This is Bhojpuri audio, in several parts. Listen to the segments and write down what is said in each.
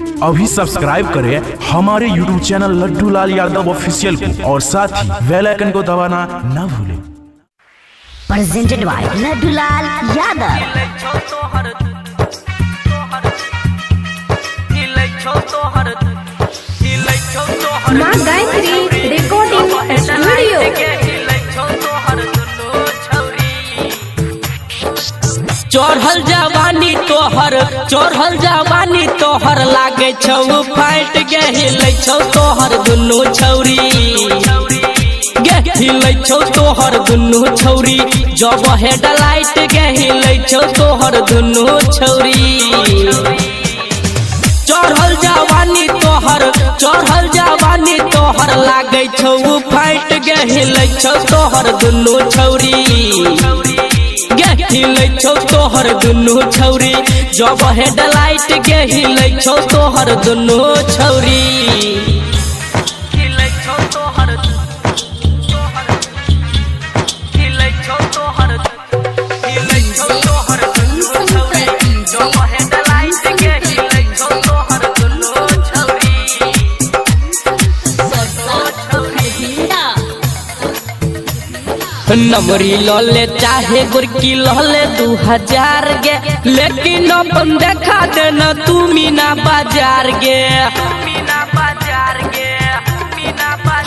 अभी सब्सक्राइब करें हमारे YouTube चैनल लड्डू लाल यादव ऑफिशियल को और साथ ही बेल आइकन को दबाना न भूलें। Presented by Laddu Lal Yadav. माँ गायत्री रिकॉर्डिंग स्टूडियो। चढ़ल जवानी तोहर लागे छौ फाइट गे हिलै छौ तोहर दुनू छौरी गे हिलै छौ तोहर दुनू छौरी जब हेडलाइट गे हिलै छौ तोहर दुनू छौरी। चढ़ल जवानी तोहर लागे छौ फाइट गे हिलै छौ तोहर दुनू छौरी गे हिलै छौ तोहर दुनू छौरी जब हेडलाइट गे हिलै छौ तोहर दुनू छौरी। नमरी लले चाहे गुरकी लले 2000 गे लेकिन अपन देखा देना तू मीना बाजार गे।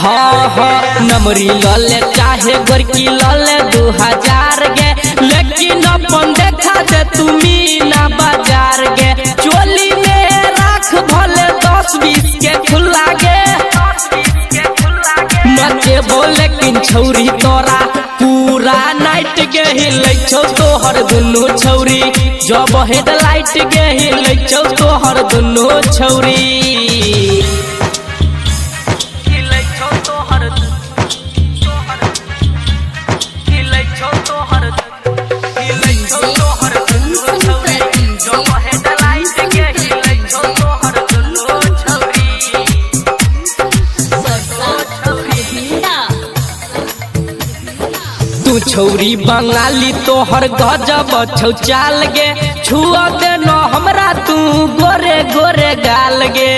हाँ नमरी लले चाहे गुरकी लले 2000 गे लेकिन अपन देखा दे तू मीना बाजार गे। चोली में राख भले 10-20 के खुला गे मचे बोल लेकिन छौरी तोरा पूरा नाइट गे हिलै छौ तोहर दुनू छौरी जब हेडलाइट गे हिलै छौ तोहर दुनू छौरी। तू छौरी बंगाली तोहर गजब छौ चाल गे छुआ दे न हमरा तू गोरे गोरे गाल गे।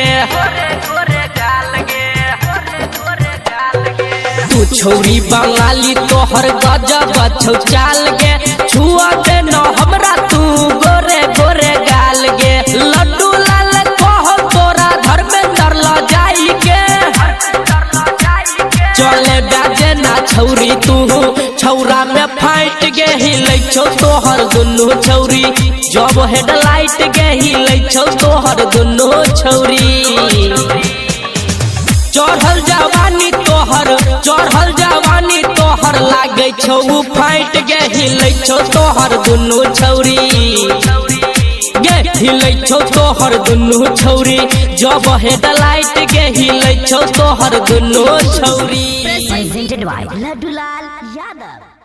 तू छौरी बंगाली तोहर गजब छौ चाल गे छुआ दे न हमरा तू गोरे गोरे गाल गे। लड्डू लाल कहो तोरा धर्मेंद्र ल जाई गे चले बाजे ना छौरी तू छौरा में फाइट गे हिलै छौ तोहर दुनू छौरी जब हेडलाइट गे हिलै छौ तोहर दुनू छौरी। चढ़ल जवानी तोहर लागे छौ फाइट गे हिलै छौ तोहर दुनू छौरी गे हिलै छौ तोहर दुनू छौरी जब हेडलाइट गे हिलै छौ तोहर दुनू छौरी। Presented by Laddu Lal Yadav.